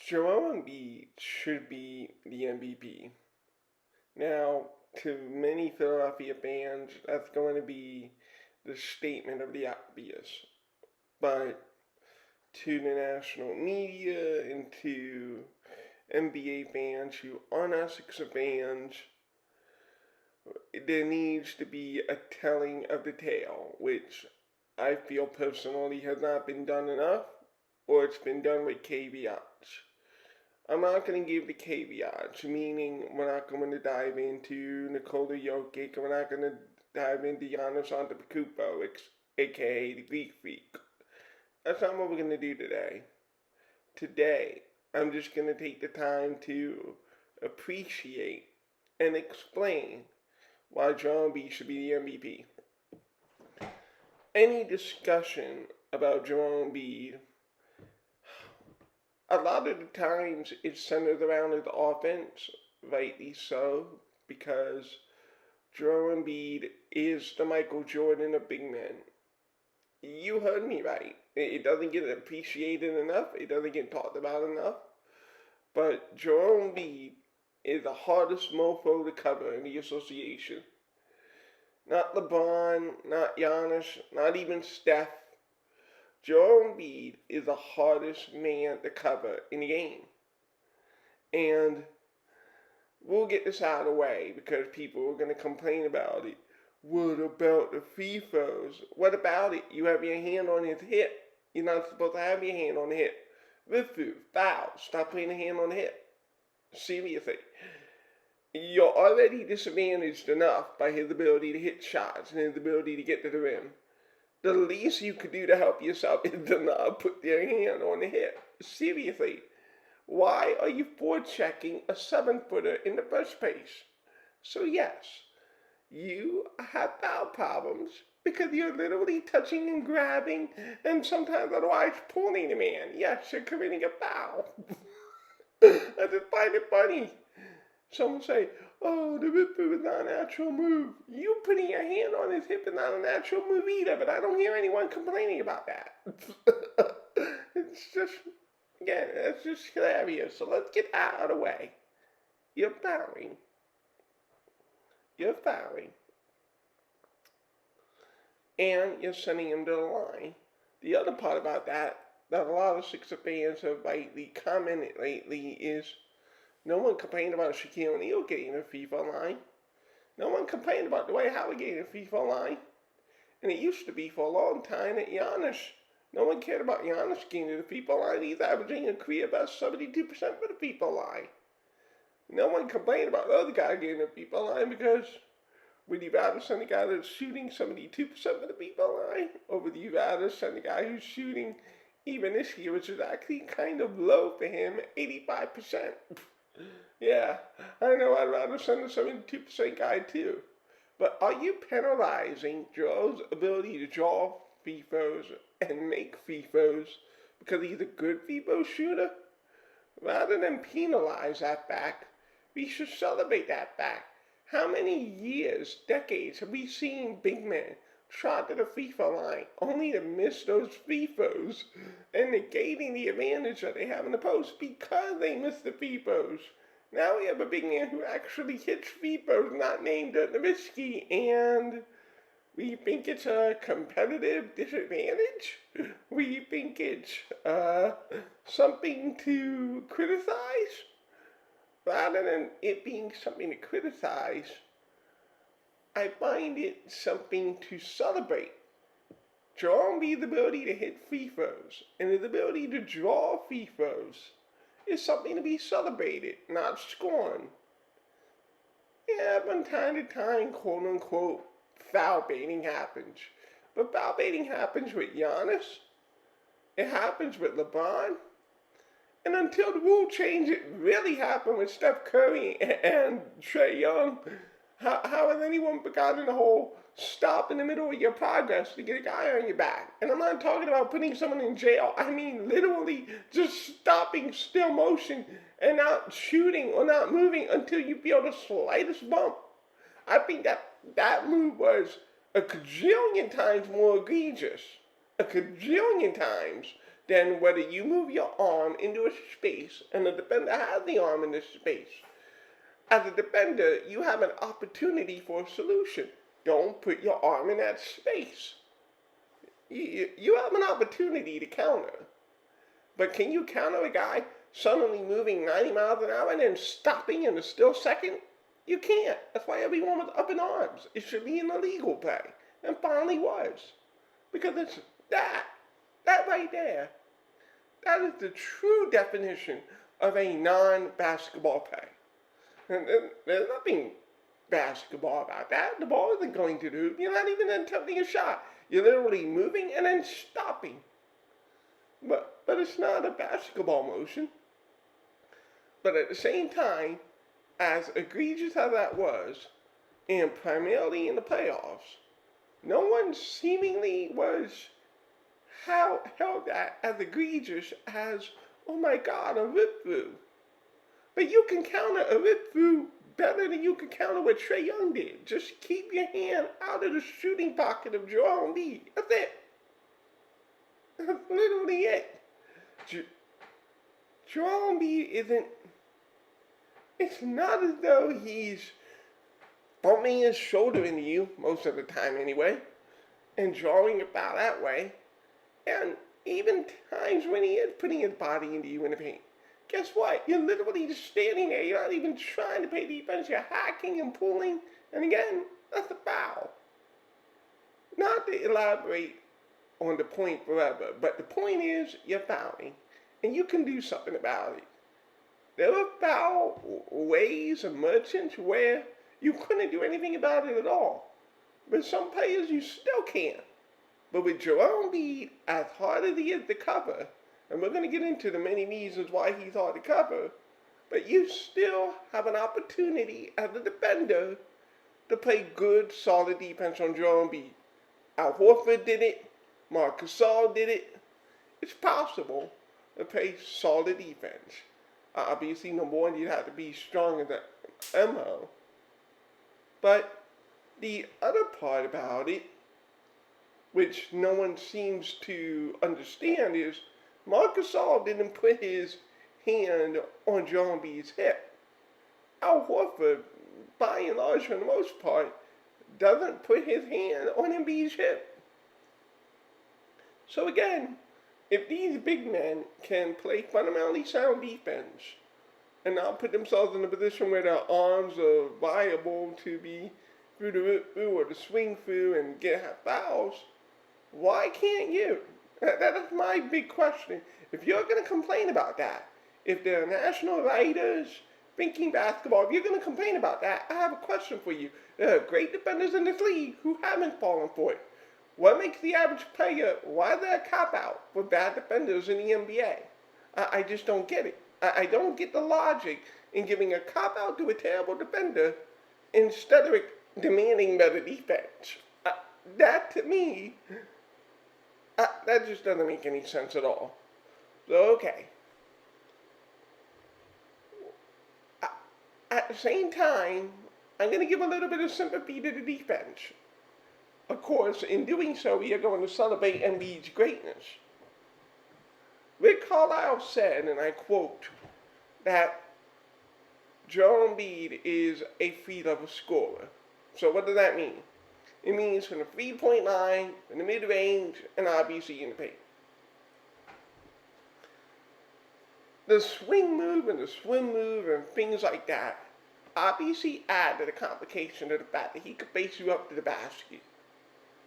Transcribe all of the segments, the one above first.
Joel Embiid should be the MVP. Now, to many Philadelphia fans, that's going to be the statement of the obvious. But to the national media and to NBA fans who aren't Essex fans, there needs to be a telling of the tale, which I feel personally has not been done enough, or it's been done with caveats. I'm not going to give the caveats, meaning we're not going to dive into Nikola Jokic, and we're not going to dive into Giannis Antetokounmpo, aka the Greek Freak. That's not what we're going to do today. Today, I'm just going to take the time to appreciate and explain why Joel Embiid should be the MVP. Any discussion about Joel Embiid, a lot of the times it's centered around his offense, rightly so, because Joel Embiid is the Michael Jordan of big men. You heard me right. It doesn't get appreciated enough. It doesn't get talked about enough. But Joel Embiid is the hardest mofo to cover in the association. Not LeBron, not Giannis, not even Steph. Joel Embiid is the hardest man to cover in the game. And we'll get this out of the way because people are going to complain about it. What about the FIFOs? What about it? You have your hand on his hip. You're not supposed to have your hand on the hip. Rifu, foul. Stop putting a hand on the hip. Seriously. You're already disadvantaged enough by his ability to hit shots and his ability to get to the rim. The least you could do to help yourself is to not put your hand on the hip. Seriously. Why are you forechecking a 7-footer in the first place? So yes, you have foul problems because you're literally touching and grabbing and sometimes otherwise pulling the man. Yes, you're committing a foul. I just find it funny. Someone say, oh, the whip is not a natural move. You putting your hand on his hip is not a natural move either, but I don't hear anyone complaining about that. It's just, again, it's just hilarious. So let's get out of the way. You're fouling. You're fouling. And you're sending him to the line. The other part about that a lot of Sixer fans have rightly commented lately is no one complained about Shaquille O'Neal getting a FIFA line. No one complained about Dwight Howard getting a FIFA line. And it used to be for a long time that Giannis, no one cared about Giannis getting to the FIFA line. He's averaging a career best 72% for the FIFA line. No one complained about the other guy getting a FIFA line because would you rather send a guy that's shooting 72% for the FIFA line? Or would you rather send a guy who's shooting even this year, which is actually kind of low for him, 85%? Yeah, I know I'd rather send a 72% guy too. But are you penalizing Joel's ability to draw FIFOs and make FIFOs because he's a good FIFO shooter? Rather than penalize that fact, we should celebrate that fact. How many years, decades have we seen big men trot to the FIFA line only to miss those FIFOs and negating the advantage that they have in the post because they missed the FIFOs? Now we have a big man who actually hits FIFOs not named Dirk Nowitzki, and we think it's a competitive disadvantage? We think it's something to criticize? Rather than it being something to criticize, I find it something to celebrate. Joel Embiid's ability to hit FIFOs and his ability to draw FIFOs is something to be celebrated, not scorned. Yeah, from time to time, quote unquote, foul baiting happens. But foul baiting happens with Giannis. It happens with LeBron. And until the rule change, it really happened with Steph Curry and Trae Young. How has anyone forgotten the whole stop in the middle of your progress to get a guy on your back? And I'm not talking about putting someone in jail. I mean literally just stopping still motion and not shooting or not moving until you feel the slightest bump. I think that move was a cajillion times more egregious. A cajillion times then whether you move your arm into a space and the defender has the arm in this space, as a defender, you have an opportunity for a solution. Don't put your arm in that space. You have an opportunity to counter. But can you counter a guy suddenly moving 90 miles an hour and then stopping in a still second? You can't. That's why everyone was up in arms. It should be an illegal play. And finally was. Because it's that right there, that is the true definition of a non-basketball play. And there's nothing basketball about that. The ball isn't going to do. You're not even attempting a shot. You're literally moving and then stopping. But it's not a basketball motion. But at the same time, as egregious as that was, and primarily in the playoffs, no one seemingly was held that as egregious as, oh my God, a rip through. But you can counter a rip through better than you can counter what Trae Young did. Just keep your hand out of the shooting pocket of Joel Embiid. That's it. That's literally it. Joel Embiid isn't, it's not as though he's bumping his shoulder into you, most of the time anyway, and drawing it out that way. And even times when he is putting his body into you in the paint. Guess what? You're literally just standing there. You're not even trying to play defense. You're hacking and pulling. And again, that's a foul. Not to elaborate on the point forever, but the point is you're fouling. And you can do something about it. There are foul ways and merchants where you couldn't do anything about it at all. But some players you still can't. But with Joel Embiid, as hard as he is to cover, and we're going to get into the many reasons why he's hard to cover, but you still have an opportunity as a defender to play good, solid defense on Joel Embiid. Al Horford did it. Marc Gasol did it. It's possible to play solid defense. Obviously, number one, you have to be strong in the MO. But the other part about it, which no one seems to understand, is Marc Gasol didn't put his hand on Joel Embiid's hip. Al Horford, by and large, for the most part, doesn't put his hand on Embiid's hip. So again, if these big men can play fundamentally sound defense and not put themselves in a position where their arms are viable to be through the rip through or the swing through and get fouls, why can't you? That's my big question. If you're going to complain about that, if there are national writers thinking basketball, if you're going to complain about that, I have a question for you. There are great defenders in this league who haven't fallen for it. What makes the average player, why is there a cop-out for bad defenders in the NBA? I just don't get it. I don't get the logic in giving a cop-out to a terrible defender instead of demanding better defense. That, to me, that just doesn't make any sense at all. So, okay. At the same time, I'm going to give a little bit of sympathy to the defense. Of course, in doing so, we are going to celebrate Embiid's greatness. Rick Carlisle said, and I quote, that Joel Embiid is a free-level scorer. So what does that mean? It means from the 3-point line, in the mid-range, and obviously in the paint. The swing move and the swim move and things like that obviously add to the complication of the fact that he could face you up to the basket.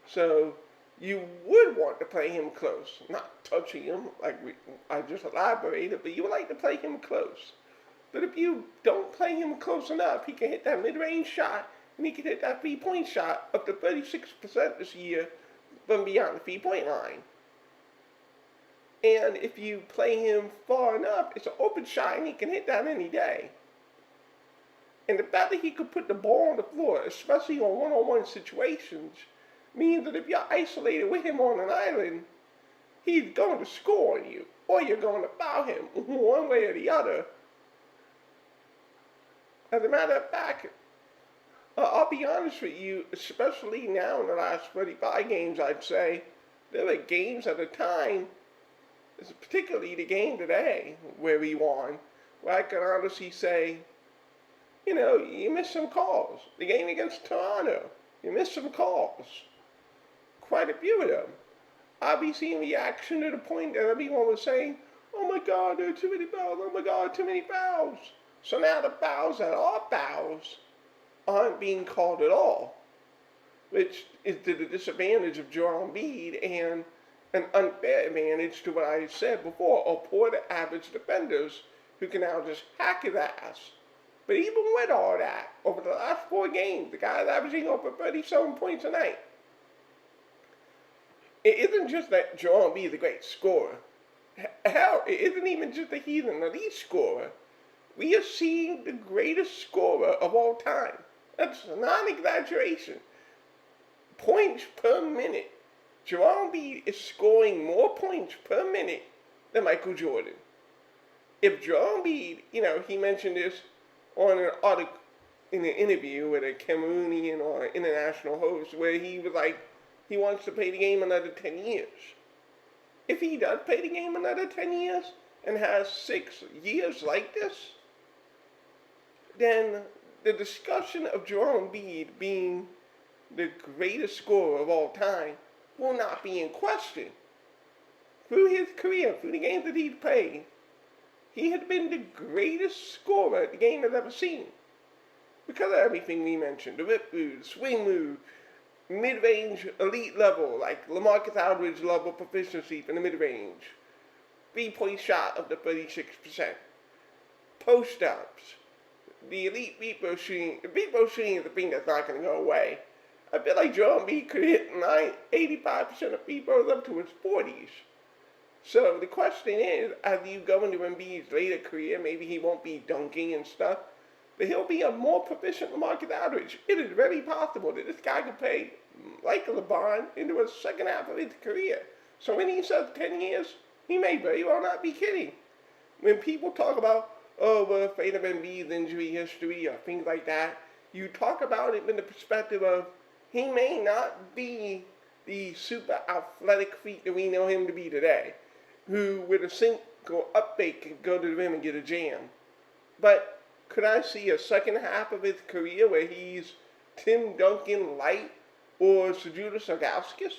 So you would want to play him close, not touching him like I just elaborated, but you would like to play him close. But if you don't play him close enough, he can hit that mid-range shot, and he can hit that 3-point shot up to 36% this year from beyond the 3-point line. And if you play him far enough, it's an open shot, and he can hit that any day. And the fact that he could put the ball on the floor, especially on one-on-one situations, means that if you're isolated with him on an island, he's going to score on you, or you're going to foul him one way or the other. As a matter of fact, I'll be honest with you, especially now in the last 35 games, I'd say, there were games at a time particularly the game today where we won, where I can honestly say, you missed some calls. The game against Toronto, you missed some calls. Quite a few of them. I'll be seeing reaction to the point that everyone was saying, oh my God, there are too many fouls. Oh my God, too many fouls. So now the fouls that are fouls aren't being called at all, which is to the disadvantage of Joel Embiid and an unfair advantage to what I said before, of poor to average defenders who can now just hack his ass. But even with all that, over the last 4 games, the guy's averaging over 37 points a night. It isn't just that Joel Embiid is a great scorer. Hell, it isn't even just that he's an elite scorer. We are seeing the greatest scorer of all time. That's not an exaggeration. Points per minute. Joel Embiid is scoring more points per minute than Michael Jordan. If Joel Embiid, he mentioned this on an article, in an interview with a Cameroonian or international host, where he was like, he wants to play the game another 10 years. If he does play the game another 10 years and has 6 years like this, then the discussion of Joel Embiid being the greatest scorer of all time will not be in question. Through his career, through the games that he's played, he has been the greatest scorer the game has ever seen. Because of everything we mentioned, the rip move, swing move, mid-range elite level, like LaMarcus Aldridge level proficiency from the mid-range, 3-point shot up to 36%, post-ups, the elite free throw shooting. The free throw shooting is the thing that's not going to go away. I feel like Joel Embiid could hit 85% of free throws up to his 40s. So the question is, as you go into Embiid's later career, maybe he won't be dunking and stuff, but he'll be a more proficient LaMarcus Aldridge. It is very possible that this guy could play like LeBron into a second half of his career. So when he says 10 years, he may very well not be kidding. When people talk about, we're afraid of Embiid's injury history or things like that, you talk about it in the perspective of he may not be the super athletic freak that we know him to be today, who with a single up fake can go to the rim and get a jam. But could I see a second half of his career where he's Tim Duncan light or Sergiusz Ilgauskas?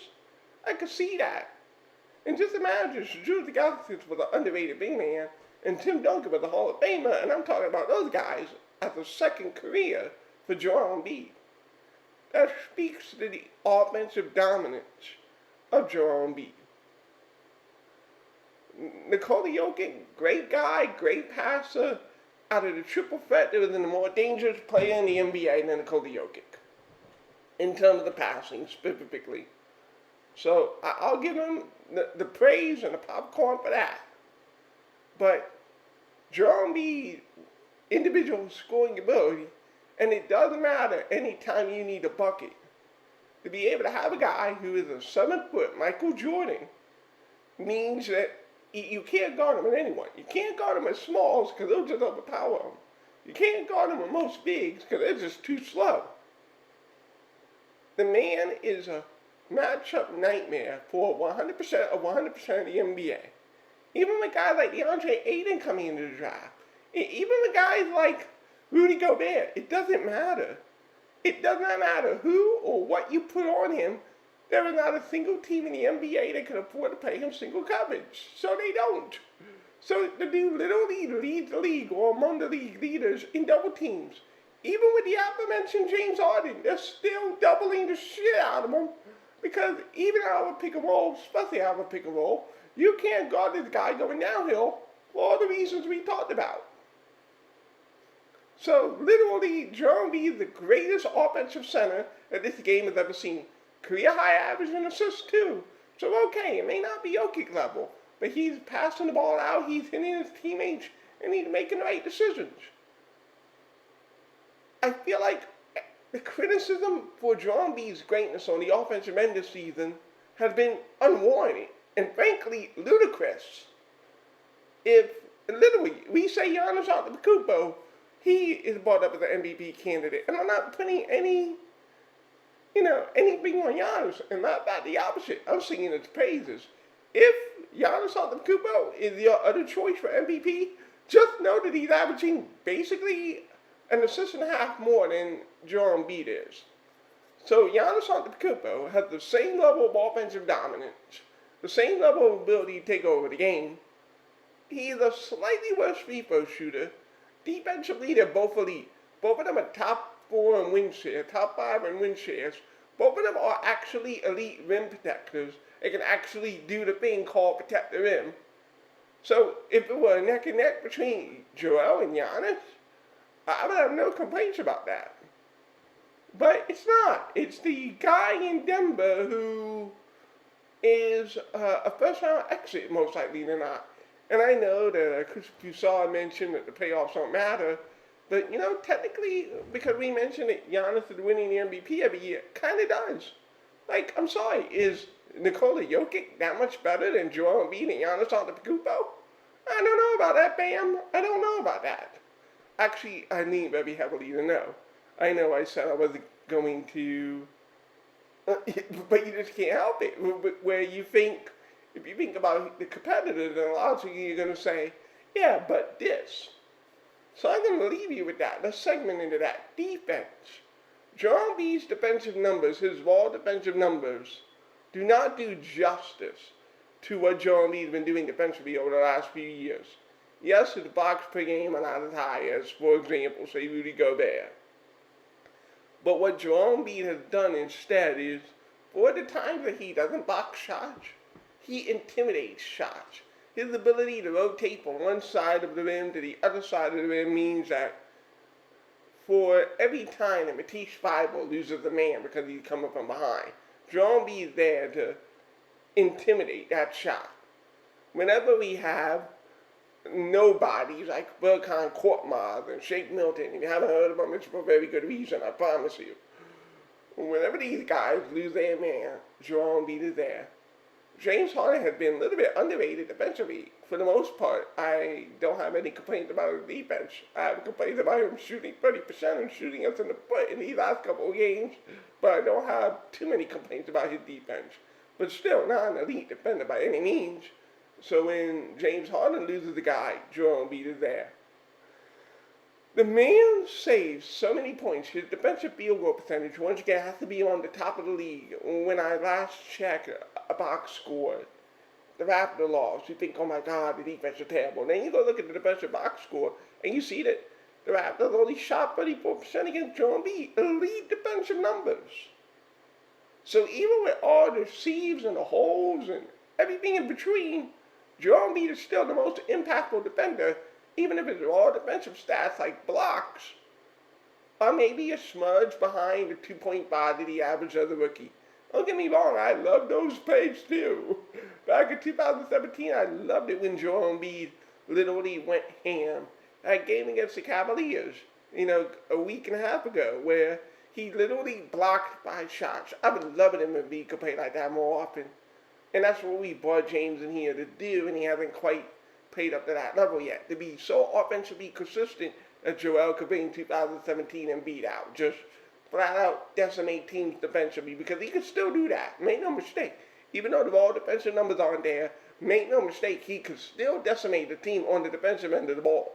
I could see that. And just imagine Sergiusz Ilgauskas was an underrated big man and Tim Duncan was a Hall of Famer, and I'm talking about those guys as a second career for Joel Embiid. That speaks to the offensive dominance of Joel Embiid. Nikola Jokic, great guy, great passer. Out of the triple threat, there was a more dangerous player in the NBA than Nikola Jokic, in terms of the passing specifically. So I'll give him the praise and the popcorn for that. But Joel Embiid, individual scoring ability, and it doesn't matter anytime you need a bucket. To be able to have a guy who is a 7-foot Michael Jordan means that you can't guard him with anyone. You can't guard him with smalls because they'll just overpower him. You can't guard him with most bigs because they're just too slow. The man is a matchup nightmare for 100% of 100% of the NBA. Even with guys like DeAndre Ayton coming into the draft. Even with guys like Rudy Gobert. It doesn't matter. It does not matter who or what you put on him. There is not a single team in the NBA that can afford to pay him single coverage. So they don't. So the dude literally leads the league or among the league leaders in double teams. Even with the aforementioned James Harden, they're still doubling the shit out of him. Because even out of a pick and roll, especially out of a pick and roll, you can't guard this guy going downhill for all the reasons we talked about. So literally, Joel Embiid is the greatest offensive center that this game has ever seen. Career high average in assists too. So okay, it may not be Jokic level, but he's passing the ball out, he's hitting his teammates, and he's making the right decisions. I feel like the criticism for Joel Embiid's greatness on the offensive end this season has been unwarranted and frankly ludicrous. If literally we say Giannis Antetokounmpo, he is brought up as an MVP candidate, and I'm not putting anything on Giannis, and not about the opposite. I'm singing his praises. If Giannis Antetokounmpo is your other choice for MVP, just know that he's averaging basically an assist and a half more than Joel Embiid is. So Giannis Antetokounmpo has the same level of offensive dominance, the same level of ability to take over the game. He's a slightly worse free throw shooter. Defensively, they're both elite. Both of them are top 4 in win share, top 5 in win shares. Both of them are actually elite rim protectors. They can actually do the thing called protect the rim. So if it were a neck and neck between Joel and Giannis, I would have no complaints about that. But it's not. It's the guy in Denver who is a first-round exit, most likely than not. And I know that Chris Fusar mentioned that the playoffs don't matter, but, technically, because we mentioned that Giannis is winning the MVP every year, kind of does. Like, I'm sorry, is Nikola Jokic that much better than Joel Embiid and Giannis Antetokounmpo? I don't know about that, Bam. I don't know about that. Actually, I lean very heavily to no. I know I said I wasn't going to, but you just can't help it. Where you think, if you think about the competitors, then logically you're going to say, yeah, but this. So I'm going to leave you with that. Let's segment into that. Defense. Joel Embiid's defensive numbers, his raw defensive numbers, do not do justice to what Joel Embiid's been doing defensively over the last few years. Yes, his blocks per game are not as high as, for example, say Rudy Gobert. But what Joel Embiid has done instead is, for the times that he doesn't block shots, he intimidates shots. His ability to rotate from one side of the rim to the other side of the rim means that for every time that Matisse Thybulle loses a man because he's coming from behind, Joel Embiid is there to intimidate that shot. Whenever we have nobodies like Burkan Korkmaz and Shake Milton, if you haven't heard of them, it's for a very good reason, I promise you. Whenever these guys lose their man, Joel Embiid is there. James Harden has been a little bit underrated defensively. For the most part, I don't have any complaints about his defense. I have complaints about him shooting 30% and shooting us in the foot in these last couple of games, but I don't have too many complaints about his defense. But still, not an elite defender by any means. So when James Harden loses a guy, Joel Embiid is there. The man saves so many points. His defensive field goal percentage, once again, has to be on the top of the league. When I last checked a box score, the Raptor loss, you think, oh my God, the defense is terrible. Then you go look at the defensive box score, and you see that the Raptors only shot 34% against Joel Embiid. Elite defensive numbers. So even with all the sieves and the holes and everything in between, Joel Embiid is still the most impactful defender, even if it's all defensive stats like blocks are maybe a smudge behind the 2.5 that he averaged as a rookie. Don't get me wrong, I love those plays too. Back in 2017, I loved it when Joel Embiid literally went ham. That game against the Cavaliers, a week and a half ago, where he literally blocked 5 shots. I would love it if Embiid could play like that more often. And that's what we brought James in here to do, and he hasn't quite played up to that level yet. To be so offensively consistent as Joel could bring 2017 and beat out. Just flat out decimate teams defensively, because he could still do that. Make no mistake. Even though the raw defensive numbers aren't there, make no mistake, he could still decimate the team on the defensive end of the ball.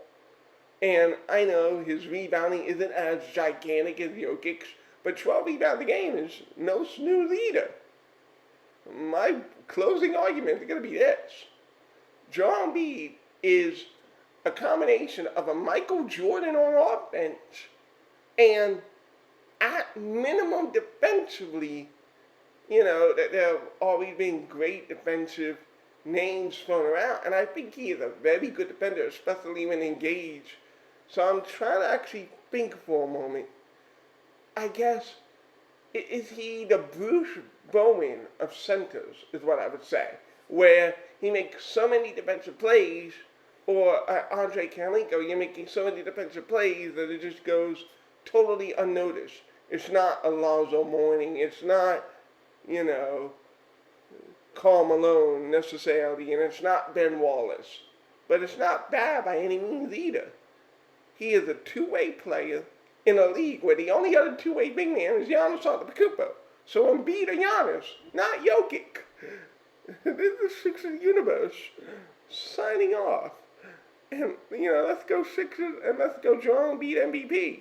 And I know his rebounding isn't as gigantic as Jokic's, but 12 rebounds a game is no snooze either. My closing argument is going to be this. Joel Embiid is a combination of a Michael Jordan on offense and at minimum defensively, that there have always been great defensive names thrown around. And I think he is a very good defender, especially when engaged. So I'm trying to actually think for a moment. I guess, is he the Bruce Bowen of centers, is what I would say, where he makes so many defensive plays, or Andre Kalinko, you're making so many defensive plays that it just goes totally unnoticed. It's not Alonzo Mourning, it's not, Karl Malone necessarily, and it's not Ben Wallace. But it's not bad by any means either. He is a two-way player in a league where the only other two-way big man is Giannis Antetokounmpo. So Embiid or Giannis, not Jokic. This is the Sixers universe signing off. And, let's go Sixers and let's go Joel Embiid MVP.